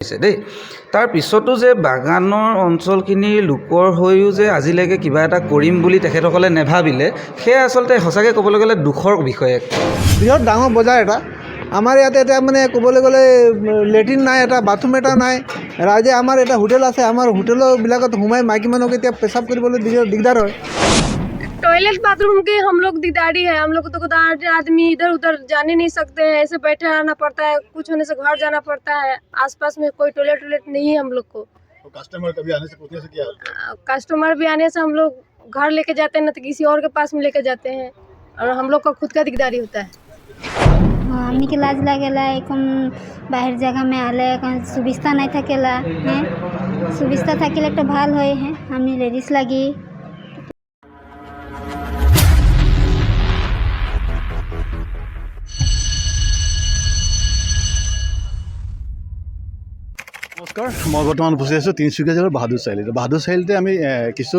দেই তাৰ পিছতো যে বাগানৰ অঞ্চলখিনিৰ লোকৰ হৈও যে আজিলৈকে কিবা এটা কৰিম বুলি তেখেতসকলে নেভাবিলে সেয়া আচলতে সঁচাকৈ ক'বলৈ গ'লে দুখৰ বিষয়। বৃহৎ ডাঙৰ বজাৰ এটা আমাৰ ইয়াতে এতিয়া মানে ক'বলৈ গ'লে লেট্ৰিন নাই, এটা বাথৰুম এটা নাই। ৰাইজে আমাৰ এটা হোটেল আছে, আমাৰ হোটেলবিলাকত সোমাই মাইকী মানুহক এতিয়া পেচাব কৰিবলৈ দিগদাৰ হয়। टॉयलेट बाथरूम के हम लोग दिकदारी है। हम लोग तो आदमी इधर उधर जाने नहीं सकते हैं, ऐसे बैठे रहना पड़ता है। कुछ होने से घर जाना पड़ता है। आसपास में कोई टॉयलेट नहीं है हम लोग को। तो कस्टमर कभी आने से पूछने से क्या होता है? कस्टमर भी आने से हम लोग घर लेके जाते हैं, ना तो किसी और के पास में लेके जाते हैं, और हम लोग का खुद का दिकदारी होता है। हमनी के लाज लागेला कौन बाहर जगह में आले कौन सुविस्ता नहीं थकेला है। सुविस्ता थकेला तो भाल होए है हमनी लेडीज लगी। নমস্কাৰ, মই বৰ্তমান উপস্থিত আছোঁ তিনিচুকীয়া জিলাৰ বাহাদুৰ চাৰিআলিত। বাহাদুৰ চাৰিআলিতে আমি কিছু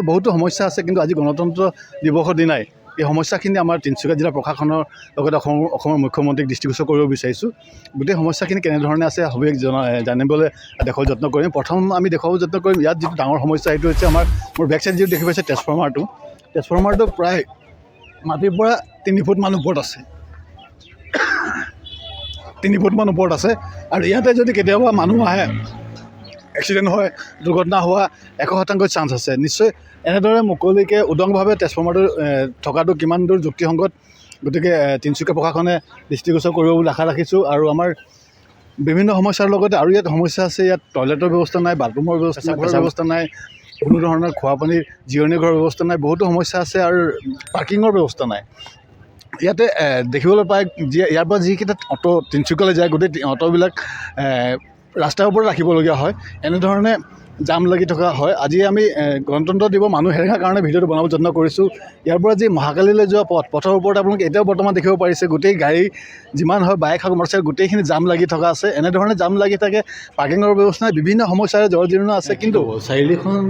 বহুতো সমস্যা আছে, কিন্তু আজি গণতন্ত্ৰ দিৱসৰ দিনাই এই সমস্যাখিনি আমাৰ তিনিচুকীয়া জিলা প্ৰশাসনৰ লগতে অসমৰ মুখ্যমন্ত্ৰীক দৃষ্টিগোচৰ কৰিব বিচাৰিছোঁ। গোটেই সমস্যাখিনি কেনেধৰণে আছে সবিশেষ জানিবলৈ দেখুৱাব যত্ন কৰিম। প্ৰথম আমি দেখুৱাব যত্ন কৰিম ইয়াত যিটো ডাঙৰ সমস্যা সেইটো হৈছে মোৰ বেক চাইড যিটো দেখি পাইছে ট্ৰেন্সফৰ্মাৰটো প্ৰায় মাটিৰ পৰা 3 ফুট মান ওপৰত আছে। 3 ফুট মান ওপৰত আছে, আৰু ইয়াতে যদি কেতিয়াবা মানুহ আহে, এক্সিডেণ্ট হয়, দুৰ্ঘটনা হোৱা 100% চান্স আছে। নিশ্চয় এনেদৰে মুকলিকৈ উদংভাৱে ট্ৰেন্সফৰ্মাৰটো থকাটো কিমান দূৰ যুক্তিসংগত, গতিকে তিনিচুকীয়া প্ৰশাসনে দৃষ্টিগোচৰ কৰিব বুলি আশা ৰাখিছোঁ। আৰু আমাৰ বিভিন্ন সমস্যাৰ লগতে আৰু ইয়াত সমস্যা আছে, ইয়াত টয়লেটৰ ব্যৱস্থা নাই, বাথৰুমৰ ব্যৱস্থা নাই, কোনো ধৰণৰ খোৱা পানীৰ জিৰণি ঘৰৰ ব্যৱস্থা নাই, বহুতো সমস্যা আছে, আৰু পাৰ্কিঙৰ ব্যৱস্থা নাই। ইয়াতে দেখিবলৈ পায় ইয়াৰ পৰা যিকেইটা অটো তিনিচুকীয়ালৈ যায়, গোটেই অটোবিলাক ৰাস্তাৰ ওপৰত ৰাখিবলগীয়া হয়। এনেধৰণে জাম লাগি থকা হয়। আজি আমি গণতন্ত্ৰ দিৱস মানুহ হেৰেঙাৰ কাৰণে ভিডিঅ'টো বনাব যত্ন কৰিছোঁ। ইয়াৰ পৰা যি মহাকালীলৈ যোৱা পথৰ ওপৰত আপোনালোকে এতিয়াও বৰ্তমান দেখিব পাৰিছে, গোটেই গাড়ী যিমান হয়, বাইক হওক মটৰচাইকেল, গোটেইখিনি জাম লাগি থকা আছে। এনেধৰণে জাম লাগি থাকে, পাৰ্কিঙৰ ব্যৱস্থা নাই, বিভিন্ন সমস্যাৰে জৰ্জীৰ্ণ আছে। কিন্তু চাৰিআলিখন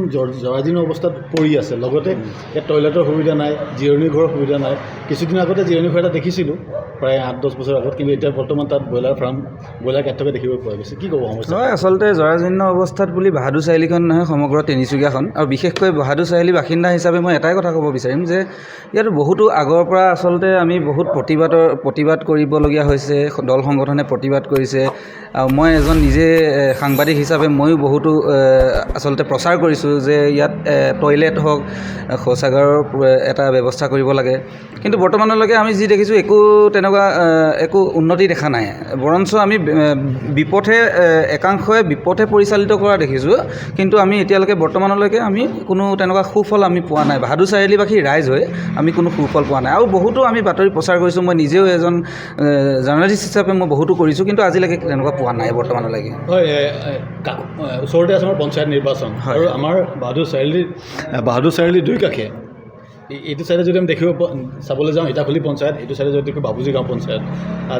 জৰাজীৰ্ণ অৱস্থাত পৰি আছে। লগতে ইয়াত টয়লেটৰ সুবিধা নাই, জিৰণি ঘৰৰ সুবিধা নাই। কিছুদিন আগতে জিৰণি ঘৰ এটা দেখিছিলোঁ, প্ৰায় 8-10 বছৰ আগত, কিন্তু এতিয়া বৰ্তমান তাত ব্ৰইলাৰ কেট থকা দেখিব পোৱা গৈছে। কি ক'ব সমস্যা? হয়, আচলতে জৰাজীৰ্ণ অৱস্থাত বুলি বাহাদুৰ চাৰিআলিখন নহয়, সমগ্ৰ তিনিচুকীয়াখন। আৰু বিশেষকৈ বাহাদুৰ চাৰিআলি বাসিন্দা হিচাপে মই এটাই কথা ক'ব বিচাৰিম যে ইয়াত বহুতো আগৰ পৰা আচলতে আমি বহুত প্ৰতিবাদ কৰিবলগীয়া হৈছে, দল সংগঠনে প্ৰতিবাদ কৰিছে। মই এজন নিজে সাংবাদিক হিচাপে ময়ো বহুতো আচলতে প্ৰচাৰ কৰিছোঁ যে ইয়াত টয়লেট হওক, শৌচাগাৰৰ এটা ব্যৱস্থা কৰিব লাগে। কিন্তু বৰ্তমানলৈকে আমি যি দেখিছোঁ তেনেকুৱা একো উন্নতি দেখা নাই। বৰঞ্চ আমি একাংশই বিপথে পৰিচালিত কৰা দেখিছোঁ, কিন্তু আমি এতিয়ালৈকে বৰ্তমানলৈকে আমি কোনো তেনেকুৱা সুফল আমি পোৱা নাই। বাহাদুৰ চাৰিআলিবাসী ৰাইজ হৈ আমি কোনো সুফল পোৱা নাই। আৰু বহুতো আমি বাতৰি প্ৰচাৰ কৰিছোঁ, মই নিজেও এজন জাৰ্ণালিষ্ট হিচাপে মই বহুতো কৰিছোঁ, কিন্তু আজিলৈকে তেনেকুৱা পোৱা নাই বৰ্তমানলৈকে। হয়, ওচৰতে আছে আমাৰ পঞ্চায়ত নিৰ্বাচন, আৰু আমাৰ বাহাদুৰ চাৰিআলিৰ দুই কাষে এইটো চাইডে যদি আমি চাবলৈ যাওঁ ইটাখুলি পঞ্চায়ত, এইটো চাইডে যদি দেখোঁ বাবুজী গাঁও পঞ্চায়ত।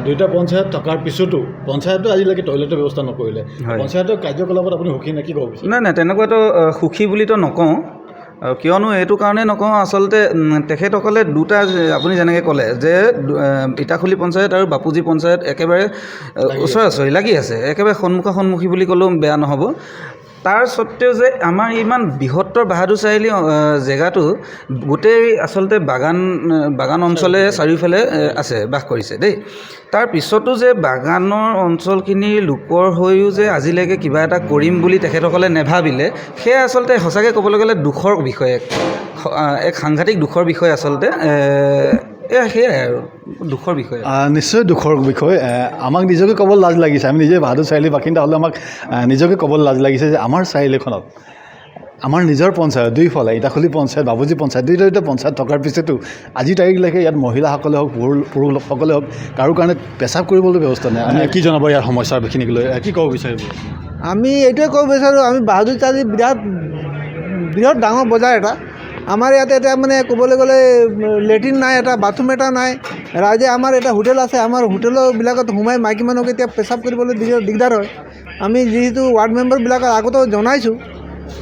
দুইটা পঞ্চায়ত থকাৰ পিছতো পঞ্চায়তো আজিলৈকে টয়লেটৰ ব্যৱস্থা নকৰিলে। পঞ্চায়তৰ কাৰ্যকলাপত আপুনি সুখী নে, কি ক'ব বিচাৰে? নাই, তেনেকুৱাতো সুখী বুলিতো নকওঁ। কিয়নো এইটো কাৰণে নকওঁ, আচলতে তেখেতসকলে দুটা, আপুনি যেনেকৈ ক'লে যে ইটাখুলি পঞ্চায়ত আৰু বাপুজী পঞ্চায়ত একেবাৰে ওচৰা-ওচৰি লাগি আছে, একেবাৰে সন্মুখী বুলি ক'লেও বেয়া নহ'ব। তাৰ স্বত্তেও যে আমাৰ ইমান বৃহত্তৰ বাহাদুৰ চাৰিআলি জেগাটো গোটেই আচলতে বাগান অঞ্চলে চাৰিওফালে বাস কৰিছে দেই। তাৰ পিছতো যে বাগানৰ অঞ্চলখিনিৰ লোকৰ হৈও যে আজিলৈকে কিবা এটা কৰিম বুলি তেখেতসকলে নেভাবিলে সেয়া আচলতে সঁচাকৈ ক'বলৈ গ'লে দুখৰ বিষয়, এক সাংঘাতিক দুখৰ বিষয় আচলতে। সেয়াই আৰু দুখৰ বিষয়। নিশ্চয় দুখৰ বিষয়। আমাক নিজকে ক'বলৈ লাজ লাগিছে, আমি নিজে বাহাদুৰ চাৰিআলি বাসিন্দা হ'লে আমাক নিজকে ক'বলৈ লাজ লাগিছে যে আমাৰ চাৰিআলিখনত আমাৰ নিজৰ পঞ্চায়ত দুইফালে ইটাখুলি পঞ্চায়ত, বাবুজী পঞ্চায়ত, দুইটা পঞ্চায়ত থকাৰ পিছতো আজি তাৰিখলৈকে ইয়াত মহিলাসকলে হওক, পুৰুষসকলে হওক, কাৰো কাৰণে পেচাব কৰিবলৈ ব্যৱস্থা নাই। আমি কি জনাব ইয়াৰ সমস্যাখিনিক লৈ, কি ক'ব বিচাৰিব? আমি এইটোৱে ক'ব বিচাৰোঁ, আমি বাহাদুৰ চাৰিআলি বৃহৎ ডাঙৰ বজাৰ এটা। আমাৰ ইয়াতে এতিয়া মানে ক'বলৈ গ'লে লেট্ৰিন নাই, এটা বাথৰুম এটা নাই। ৰাইজে আমাৰ এটা হোটেল আছে, আমাৰ হোটেলবিলাকত সোমাই মাইকী মানুহক এতিয়া পেচাব কৰিবলৈ দিগদাৰ হয়। আমি যিহেতু ৱাৰ্ড মেম্বাৰবিলাকক আগতেও জনাইছোঁ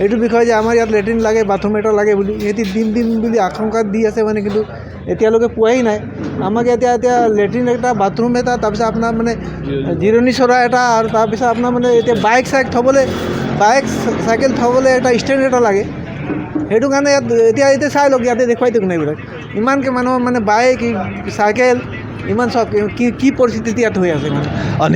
এইটো বিষয়ে যে আমাৰ ইয়াত লেট্ৰিন লাগে, বাথৰুম এটা লাগে বুলি। সিহঁতি দিম বুলি আশংকা দি আছে, মানে কিন্তু এতিয়ালৈকে পোৱাই নাই আমাক। এতিয়া লেট্ৰিন এটা, বাথৰুম এটা, তাৰপিছত আপোনাৰ মানে জিৰণি চৰা এটা, আৰু তাৰপিছত আপোনাৰ মানে এতিয়া বাইক চাইকেল থ'বলৈ এটা ষ্টেণ্ড এটা লাগে। সেইটো কাৰণে ইয়াত এতিয়া চাই লওক, ইয়াতে দেখুৱাই দিয়ক নাই এইবিলাক ইমানকৈ মানুহৰ মানে বাইক চাইকেল ইমান চব কি পৰিস্থিতি ইয়াত হৈ আছে মানে।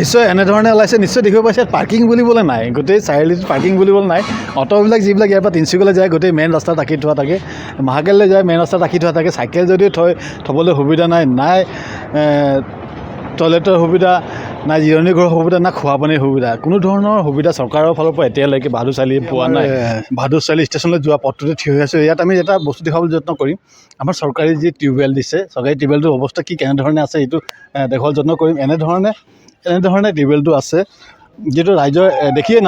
নিশ্চয় এনেধৰণে ওলাইছে, নিশ্চয় দেখিব পাইছে ইয়াত পাৰ্কিং বুলিবলৈ নাই, গোটেই চাৰিআলিত পাৰ্কিং বুলিবলৈ নাই। অ'টোবিলাক যিবিলাক ইয়াৰ পৰা তিনিচুকীয়ালৈ যায় গোটেই মেইন ৰাস্তাত ৰাখি থোৱা থাকে, মহাকাললৈ যায় মেইন ৰাস্তাত ৰাখি থোৱা থাকে। চাইকেল যদিও থ'বলৈ সুবিধা নাই টয়লেটৰ সুবিধা নাই, জিৰণি ঘৰৰ সুবিধা নাই, খোৱা পানীৰ সুবিধা, কোনো ধৰণৰ সুবিধা চৰকাৰৰ ফালৰ পৰা এতিয়ালৈকে বাহাদুৰ চাৰিআলি পোৱা নাই। বাহাদুৰ চাৰিআলি ষ্টেচনলৈ যোৱা পথটোতে থিয় হৈ আছোঁ। ইয়াত আমি এটা বস্তু দেখুৱাবলৈ যত্ন কৰিম, আমাৰ চৰকাৰী যি টিউবৱেল দিছে, চৰকাৰী টিউবৱেলটোৰ অৱস্থা কেনেধৰণে আছে এইটো দেখুৱাবলৈ যত্ন কৰিম। এনেধৰণে টিউবৱেলটো আছে, যিটো ৰাইজৰ দেখিয়ে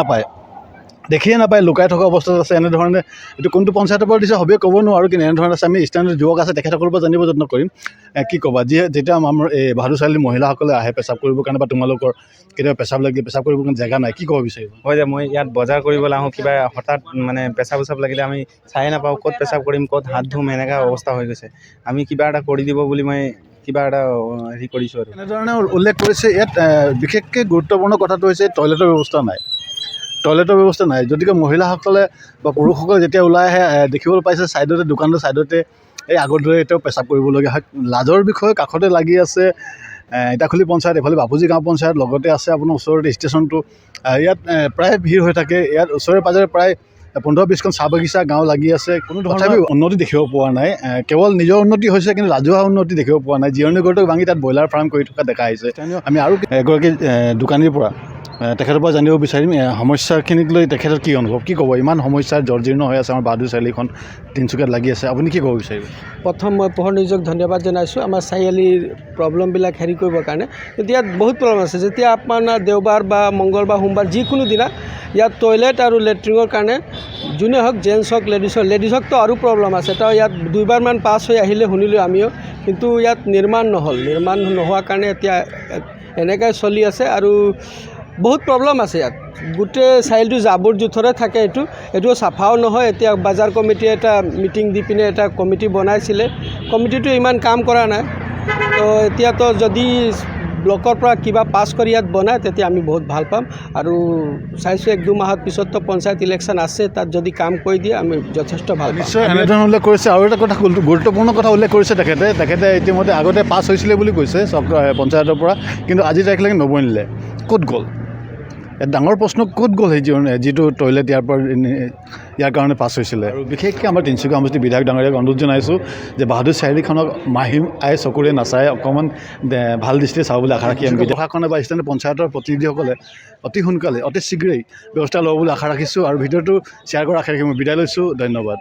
নাপায় লুকাই থকা অৱস্থাত আছে। এনেধৰণে এইটো কোনটো পঞ্চায়তৰ পৰা দিছে সবেই ক'ব নোৱাৰোঁ, কিন্তু এনেধৰণে আছে। আমি ষ্টেণ্ডত যুৱক আছে, তেখেতসকলৰ পৰা জানিব যত্ন কৰিম কি ক'বা। যেতিয়া আমাৰ এই বাহাদুৰ চাৰিআলিৰ মহিলাসকলে আহে পেচাব কৰিবৰ কাৰণে, বা তোমালোকৰ কেতিয়াবা পেচাব লাগিলে পেচাব কৰিবৰ কাৰণে জেগা নাই, কি ক'ব বিচাৰিব? হয় যে মই ইয়াত বজাৰ কৰিবলৈ আহোঁ, কিবা হঠাৎ মানে পেচাব লাগিলে আমি চায়ে নাপাওঁ, ক'ত পেচাব কৰিম, ক'ত হাত ধুম, এনেকুৱা অৱস্থা হৈ গৈছে। আমি কিবা এটা কৰি দিব বুলি মই কিবা এটা হেৰি কৰিছোঁ আৰু। এনেধৰণে উল্লেখ কৰিছে। ইয়াত বিশেষকৈ গুৰুত্বপূৰ্ণ কথাটো হৈছে টয়লেটৰ ব্যৱস্থা নাই। গতিকে মহিলাসকলে বা পুৰুষসকলে যেতিয়া ওলাই আহে দেখিবলৈ পাইছে ছাইডতে, দোকানৰ ছাইডতে এই আগৰ দৰে এতিয়াও পেচাব কৰিবলগীয়া হয়। লাজৰ বিষয়ে কাষতে লাগি আছে ইটাখুলি পঞ্চায়ত, এইফালে বাপুজি গাঁও পঞ্চায়ত, লগতে আছে আপোনাৰ ওচৰতে ষ্টেচনটো। ইয়াত প্ৰায় ভিৰ হৈ থাকে। ইয়াত ওচৰে পাঁজৰে প্ৰায় 15-20খন চাহ বাগিচা গাঁও লাগি আছে। কোনো ধৰণৰ উন্নতি দেখিব পোৱা নাই। কেৱল নিজৰ উন্নতি হৈছে, কিন্তু ৰাজহুৱা উন্নতি দেখিব পোৱা নাই। জিৰণি ঘৰটোক ভাঙি তাত ব্ৰইলাৰ ফাৰ্ম কৰি থকা দেখা আহিছে। আমি আৰু এগৰাকী দোকানীৰ পৰা তেখেতৰ পৰা জানিব বিচাৰিম সমস্যাখিনিক লৈ তেখেতৰ কি অনুভৱ, কি ক'ব। ইমান সমস্যাৰ জৰ্জীৰ্ণ হৈ আছে আমাৰ বাহাদুৰ চাৰিআলিখন তিনিচুকীয়াত লাগি আছে, আপুনি কি ক'ব বিচাৰিব? প্ৰথম মই পোহৰ নিউজক ধন্যবাদ জনাইছোঁ আমাৰ চাৰিআলিৰ প্ৰব্লেমবিলাক হেৰি কৰিবৰ কাৰণে। কিন্তু ইয়াত বহুত প্ৰব্লেম আছে। যেতিয়া আপোনাৰ দেওবাৰ বা মংগলবাৰ, সোমবাৰ যিকোনো দিনা ইয়াত টয়লেট আৰু লেট্ৰিনৰ কাৰণে যোনে হওক, জেণ্টছ হওক, লেডিজকতো আৰু প্ৰব্লেম আছে। তো ইয়াত দুইবাৰমান পাছ হৈ আহিলে শুনিলোঁ আমিও, কিন্তু ইয়াত নিৰ্মাণ নোহোৱাৰ কাৰণে এতিয়া এনেকৈ চলি আছে। আৰু বহুত প্ৰব্লেম আছে ইয়াত, গোটেই চাৰিআলিটো জাবৰ জোঁথৰে থাকে। এইটো চাফাও নহয়। এতিয়া বজাৰ কমিটিয়ে এটা মিটিং দি পিনে এটা কমিটি বনাইছিলে, কমিটিটো ইমান কাম কৰা নাই। তো এতিয়াতো যদি ব্লকৰ পৰা কিবা পাছ কৰি ইয়াত বনায় তেতিয়া আমি বহুত ভাল পাম। আৰু চাইছোঁ 1-2 মাহৰ পিছততো পঞ্চায়ত ইলেকশ্যন আছে, তাত যদি কাম কৰি দিয়ে আমি যথেষ্ট ভাল পাম। নিশ্চয় এনেধৰণে উল্লেখ কৰিছে। আৰু এটা কথা গুৰুত্বপূৰ্ণ কথা উল্লেখ কৰিছে তেখেতে ইতিমধ্যে আগতে পাছ হৈছিলে বুলি কৈছে পঞ্চায়তৰ পৰা, কিন্তু আজি তাৰিখলৈকে নবনিলে। ক'ত গ'ল? ইয়াত ডাঙৰ প্ৰশ্ন, ক'ত গ'ল সেই যিটো টয়লেট ইয়াৰ কাৰণে পাছ হৈছিলে। আৰু বিশেষকৈ আমাৰ তিনিচুকীয়া সমষ্টিৰ বিধায়ক ডাঙৰীয়াক অনুৰোধ জনাইছোঁ যে বাহাদুৰ চাৰিআলিখনক মাহিম চকুৰে নাচায়, অকণমান ভাল দৃষ্টিৰে চাবলৈ আশা ৰাখি আমি প্ৰশাসনে বা স্থানীয় পঞ্চায়তৰ প্ৰতিনিধিসকলে অতি সোনকালে, অতি শীঘ্ৰেই ব্যৱস্থা ল'ব বুলি আশা ৰাখিছোঁ। আৰু ভিডিঅ'টো শ্বেয়াৰ কৰাৰ আশা ৰাখি মই বিদায় লৈছোঁ। ধন্যবাদ।